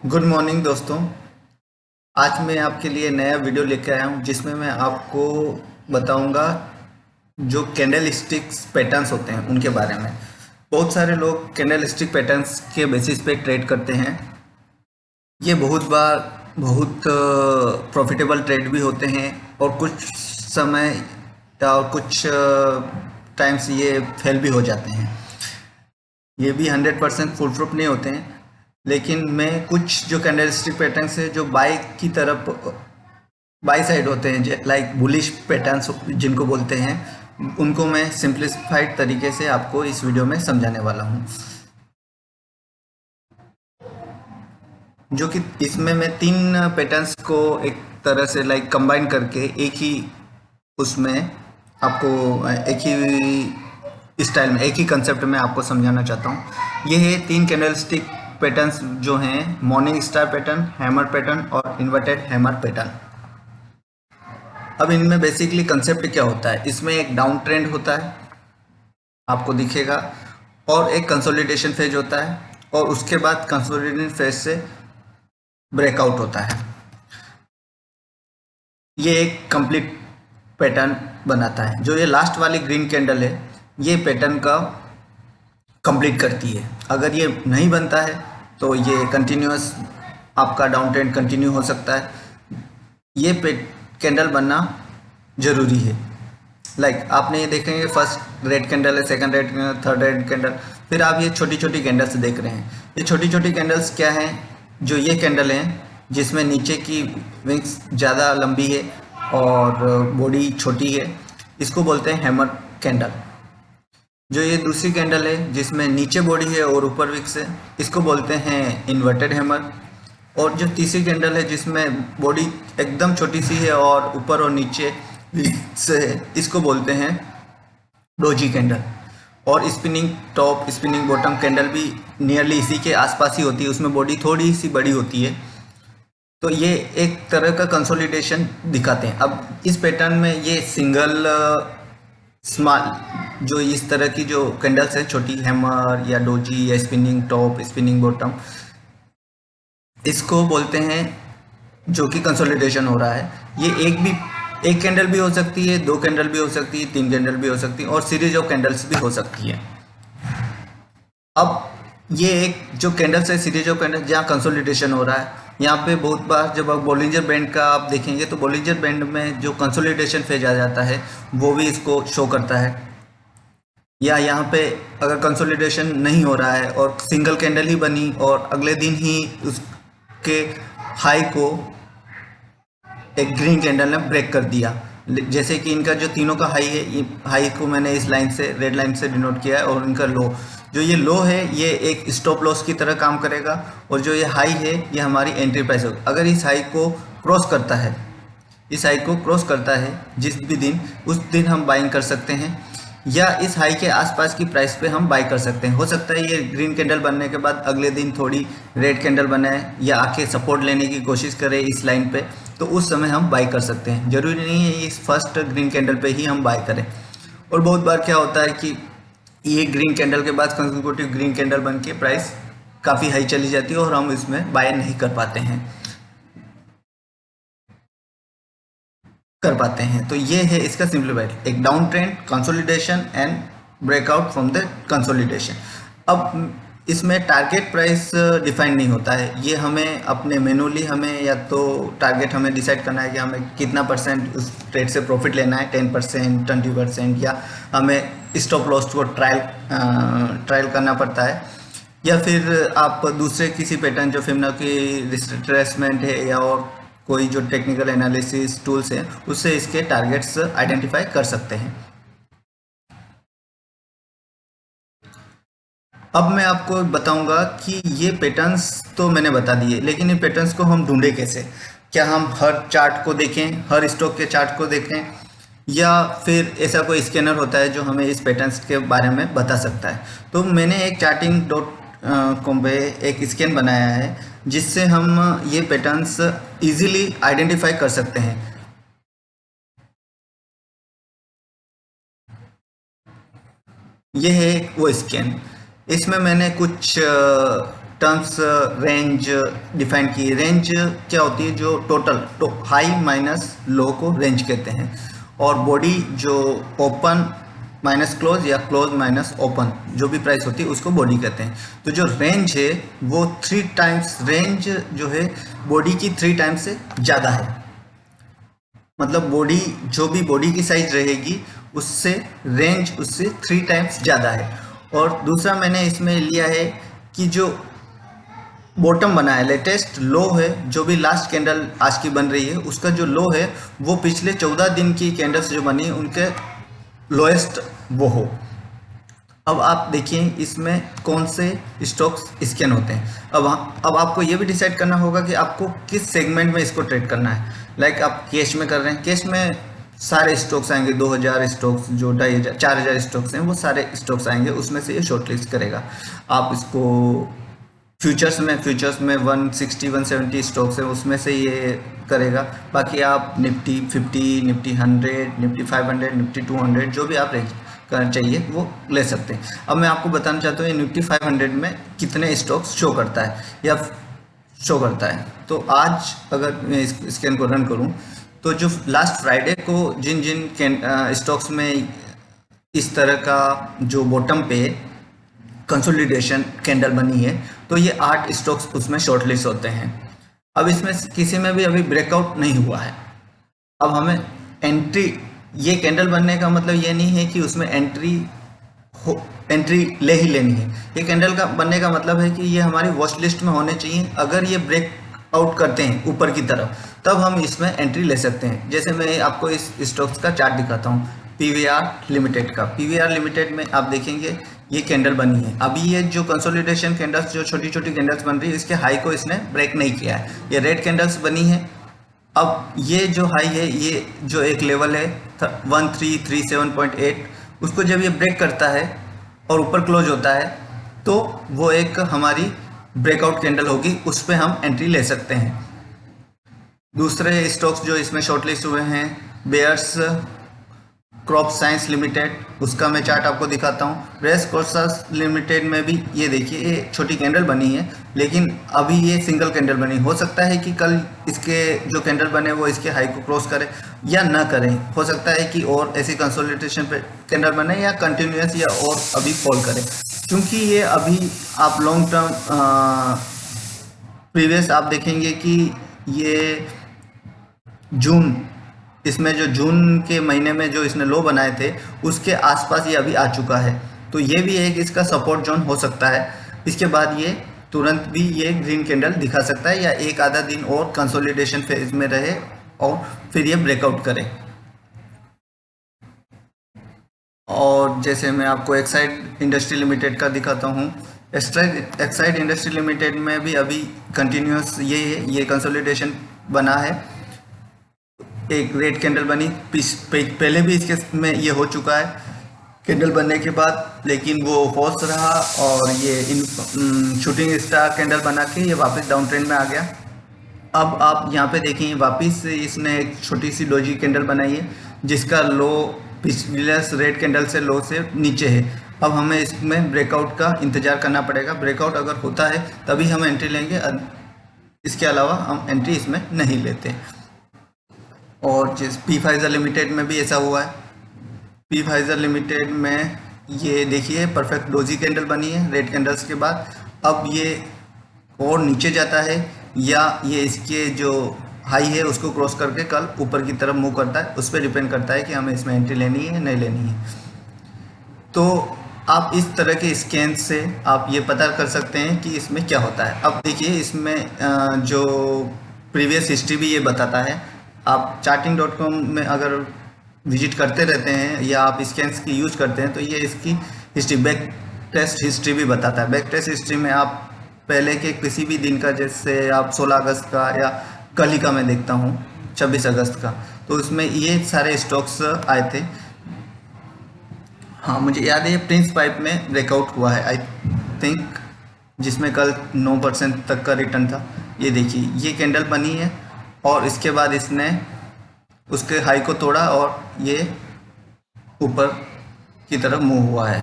Good morning दोस्तों। आज मैं आपके लिए नया वीडियो लेकर आया हूं जिसमें मैं आपको बताऊंगा जो कैंडल स्टिक्स पैटर्न्स होते हैं उनके बारे में। बहुत सारे लोग कैंडल स्टिक पैटर्न्स के बेसिस पे ट्रेड करते हैं। ये बहुत बार बहुत प्रॉफिटेबल ट्रेड भी होते हैं और कुछ समय और कुछ टाइम्स ये फेल भी हो जाते हैं। ये भी 100% फुल प्रूफ नहीं होते हैं, लेकिन मैं कुछ जो कैंडलस्टिक पैटर्न्स है जो बाई की तरफ बाई साइड होते हैं, लाइक बुलिश पैटर्न्स जिनको बोलते हैं, उनको मैं सिंप्लीफाइड तरीके से आपको इस वीडियो में समझाने वाला हूँ। जो कि इसमें मैं तीन पैटर्न्स को एक तरह से लाइक कंबाइन करके एक ही उसमें आपको एक ही स्टाइल में एक ही कंसेप्ट में आपको समझाना चाहता हूँ। ये है तीन कैंडलस्टिक पैटर्न्स जो हैं morning star pattern, hammer pattern और इन्वर्टेड हैमर पैटर्न। अब इनमें बेसिकली कंसेप्ट क्या होता है, इसमें एक डाउन ट्रेंड होता है आपको दिखेगा और एक कंसोलिडेशन फेज होता है और उसके बाद कंसोलिडेशन फेज से ब्रेकआउट होता है। ये एक कंप्लीट पैटर्न बनाता है। जो ये लास्ट वाली ग्रीन कैंडल है ये पैटर्न का कंप्लीट करती है। अगर ये नहीं बनता है तो ये कंटिन्यूअस आपका डाउन ट्रेंड कंटिन्यू हो सकता है। ये कैंडल बनना ज़रूरी है। लाइक आपने ये देखेंगे फर्स्ट रेड कैंडल है, second red candle, third red candle, फिर आप ये छोटी छोटी कैंडल्स देख रहे हैं। ये छोटी छोटी कैंडल्स क्या हैं? जो ये कैंडल हैं जिसमें नीचे की विंग्स ज़्यादा लंबी है और बॉडी छोटी है, इसको बोलते हैं हैमर कैंडल। जो ये दूसरी कैंडल है जिसमें नीचे बॉडी है और ऊपर विक्स है, इसको बोलते हैं इन्वर्टेड हैमर। और जो तीसरी कैंडल है जिसमें बॉडी एकदम छोटी सी है और ऊपर और नीचे विक्स है, इसको बोलते हैं डोजी कैंडल। और spinning top spinning bottom candle भी नियरली इसी के आसपास ही होती है, उसमें बॉडी थोड़ी सी बड़ी होती है। तो ये एक तरह का कंसोलिडेशन दिखाते हैं। अब इस पैटर्न में ये सिंगल स्मॉल जो इस तरह की जो कैंडल्स है, छोटी हैमर या डोजी या स्पिनिंग टॉप स्पिनिंग बॉटम, इसको बोलते हैं जो कि कंसोलिडेशन हो रहा है। ये एक कैंडल भी हो सकती है, दो कैंडल भी हो सकती है, तीन कैंडल भी हो सकती है और सीरीज ऑफ कैंडल्स भी हो सकती है। अब ये एक जो कैंडल्स है सीरीज ऑफ कैंडल जहाँ कंसोलिडेशन हो रहा है, यहाँ पे बहुत बार जब आप बोलिंजर बैंड का आप देखेंगे तो बोलिंजर बैंड में जो कंसोलिडेशन फेज आ जाता है वो भी इसको शो करता है। या यहाँ पे अगर कंसोलिडेशन नहीं हो रहा है और सिंगल कैंडल ही बनी और अगले दिन ही उसके हाई को एक ग्रीन कैंडल ने ब्रेक कर दिया, जैसे कि इनका जो तीनों का हाई है, ये हाई को मैंने इस लाइन से रेड लाइन से डिनोट किया है, और इनका लो जो ये लो है ये एक स्टॉप लॉस की तरह काम करेगा और जो ये हाई है ये हमारी एंट्री प्राइस होगी। अगर इस हाई को क्रॉस करता है, इस हाई को क्रॉस करता है जिस भी दिन, उस दिन हम बाइंग कर सकते हैं या इस हाई के आसपास की प्राइस पे हम बाई कर सकते हैं। हो सकता है ये ग्रीन कैंडल बनने के बाद अगले दिन थोड़ी रेड कैंडल बनाए या आके सपोर्ट लेने की कोशिश करे इस लाइन पे, तो उस समय हम बाई कर सकते हैं। जरूरी नहीं है इस फर्स्ट ग्रीन कैंडल पे ही हम बाई करें। और बहुत बार क्या होता है कि ये ग्रीन कैंडल के बाद कंसेक्यूटिव ग्रीन कैंडल बन के प्राइस काफ़ी हाई चली जाती है और हम इसमें बाय नहीं कर पाते हैं। तो ये है इसका सिंप्लीफाइड, एक down trend, consolidation and breakout from the consolidation. अब इसमें टारगेट प्राइस डिफाइन नहीं होता है। ये हमें अपने मैनुअली हमें या तो टारगेट हमें डिसाइड करना है कि हमें कितना परसेंट उस ट्रेड से प्रॉफिट लेना है, 10%, 20%, या हमें स्टॉप लॉस को ट्रायल करना पड़ता है। या फिर आप दूसरे किसी पैटर्न जो फिबोनाची रिट्रेसमेंट है या और कोई जो टेक्निकल एनालिसिस टूल्स हैं उससे इसके टारगेट्स आइडेंटिफाई कर सकते हैं। अब मैं आपको बताऊंगा कि ये पैटर्न्स तो मैंने बता दिए, लेकिन इन पैटर्न्स को हम ढूंढे कैसे? क्या हम हर चार्ट को देखें, हर स्टॉक के चार्ट को देखें, या फिर ऐसा कोई स्कैनर होता है जो हमें इस पैटर्न्स के बारे में बता सकता है? तो मैंने एक चार्टिंग डॉट कॉम पे एक स्कैन बनाया है जिससे हम ये पैटर्न्स इजीली आइडेंटिफाई कर सकते हैं। ये है वो स्कैन। इसमें मैंने कुछ टर्म्स रेंज डिफाइन की। रेंज क्या होती है, जो टोटल हाई माइनस लो को रेंज कहते हैं, और बॉडी जो ओपन माइनस क्लोज या क्लोज माइनस ओपन जो भी प्राइस होती है उसको बॉडी कहते हैं। तो जो रेंज है वो 3 टाइम्स, रेंज जो है बॉडी की 3 टाइम्स से ज़्यादा है। मतलब बॉडी जो भी बॉडी की साइज रहेगी उससे रेंज उससे 3 टाइम्स ज़्यादा है। और दूसरा मैंने इसमें लिया है कि जो बॉटम बना है, लेटेस्ट लो है, जो भी लास्ट कैंडल आज की बन रही है उसका जो लो है वो पिछले 14 दिन की कैंडल्स जो बनी उनके लोएस्ट वो हो। अब आप देखिए इसमें कौन से स्टॉक्स स्कैन होते हैं। अब आपको ये भी डिसाइड करना होगा कि आपको किस सेगमेंट में इसको ट्रेड करना है। लाइक आप कैश में कर रहे हैं, कैश में सारे स्टॉक्स आएंगे, 2000 स्टॉक्स, जो 2500 4000 स्टॉक्स हैं वो सारे स्टॉक्स आएंगे, उसमें से ये शॉर्ट लिस्ट करेगा। आप इसको फ्यूचर्स में 160 170 स्टॉक्स है उसमें से ये करेगा। बाकी आप निफ्टी 50, निफ्टी 100, निफ्टी 500, निफ्टी 200 जो भी आप रेंज करना चाहिए वो ले सकते हैं। अब मैं आपको बताना चाहता हूँ ये निफ्टी 500 में कितने स्टॉक्स शो करता है या शो करता है। तो आज अगर मैं इस स्कैन को रन करूँ तो जो लास्ट फ्राइडे को जिन जिन स्टॉक्स में इस तरह का जो बॉटम पे कंसोलिडेशन कैंडल बनी है तो ये 8 स्टॉक्स उसमें शॉर्टलिस्ट होते हैं। अब इसमें किसी में भी अभी ब्रेकआउट नहीं हुआ है। अब हमें एंट्री, ये कैंडल बनने का मतलब ये नहीं है कि उसमें एंट्री ले ही लेनी है। ये कैंडल का बनने का मतलब है कि ये हमारी वॉच लिस्ट में होने चाहिए। अगर ये ब्रेकआउट करते हैं ऊपर की तरफ तब हम इसमें एंट्री ले सकते हैं। जैसे मैं आपको इस स्टॉक्स का चार्ट दिखाता हूँ, पीवीआर लिमिटेड का। पीवीआर लिमिटेड में आप देखेंगे ये कैंडल बनी है। अभी ये जो कंसोलिडेशन कैंडल्स, जो छोटी छोटी कैंडल्स बन रही है, इसके हाई को इसने ब्रेक नहीं किया है, ये रेड कैंडल्स बनी है। अब ये जो हाई है, ये जो एक लेवल है 1337.8, उसको जब ये ब्रेक करता है और ऊपर क्लोज होता है तो वो एक हमारी ब्रेकआउट कैंडल होगी, उस पर हम एंट्री ले सकते हैं। दूसरे स्टॉक्स जो इसमें शॉर्टलिस्ट हुए हैं, बेयर्स क्रॉप साइंस लिमिटेड, उसका मैं चार्ट आपको दिखाता हूँ। रेस कोर्सस लिमिटेड में भी ये देखिए ये छोटी कैंडल बनी है, लेकिन अभी ये सिंगल कैंडल बनी। हो सकता है कि कल इसके जो कैंडल बने वो इसके हाई को क्रॉस करे या ना करें। हो सकता है कि और ऐसी कंसोलिडेशन पे कैंडल बने या कंटिन्यूस या और अभी फॉल करे, क्योंकि ये अभी आप लॉन्ग टर्म प्रीवियस आप देखेंगे कि ये जून, इसमें जो जून के महीने में जो इसने लो बनाए थे उसके आसपास ये अभी आ चुका है। तो ये भी एक इसका सपोर्ट जोन हो सकता है। इसके बाद ये तुरंत भी ये ग्रीन कैंडल दिखा सकता है या एक आधा दिन और कंसोलिडेशन फेज में रहे और फिर ये ब्रेकआउट करे। और जैसे मैं आपको एक्साइड इंडस्ट्री लिमिटेड का दिखाता हूँ। एक्साइड इंडस्ट्री लिमिटेड में भी अभी कंटिन्यूस ये कंसोलिडेशन बना है। एक रेड कैंडल बनी, पहले भी इसके में ये हो चुका है कैंडल बनने के बाद, लेकिन वो फॉल्स रहा और ये शूटिंग स्टार कैंडल बना के ये वापस डाउन ट्रेंड में आ गया। अब आप यहाँ पे देखें वापस इसने एक छोटी सी डोजी कैंडल बनाई है जिसका लो पिछले रेड कैंडल से लो से नीचे है। अब हमें इसमें ब्रेकआउट का इंतज़ार करना पड़ेगा। ब्रेकआउट अगर होता है तभी हम एंट्री लेंगे, इसके अलावा हम एंट्री इसमें नहीं लेते। और जिस पी फाइजर लिमिटेड में भी ऐसा हुआ है। पी फाइजर लिमिटेड में ये देखिए परफेक्ट डोजी कैंडल बनी है रेड कैंडल्स के बाद। अब ये और नीचे जाता है या ये इसके जो हाई है उसको क्रॉस करके कल ऊपर की तरफ मूव करता है, उस पर डिपेंड करता है कि हमें इसमें एंट्री लेनी है नहीं लेनी है। तो आप इस तरह के स्कैन से आप ये पता कर सकते हैं कि इसमें क्या होता है। अब देखिए इसमें जो प्रीवियस हिस्ट्री भी ये बताता है। आप charting.com में अगर विजिट करते रहते हैं या आप स्कैन्स की यूज करते हैं तो ये इसकी हिस्ट्री, बैक टेस्ट हिस्ट्री भी बताता है। बैक टेस्ट हिस्ट्री में आप पहले के किसी भी दिन का, जैसे आप 16 अगस्त का या कल ही का मैं देखता हूँ 26 अगस्त का, तो उसमें ये सारे स्टॉक्स आए थे। हाँ मुझे याद है ये प्रिंस पाइप में ब्रेकआउट हुआ है आई थिंक, जिसमें कल 9% तक का रिटर्न था। ये देखिए ये कैंडल बनी है और इसके बाद इसने उसके हाई को तोड़ा और ये ऊपर की तरफ मूव हुआ है।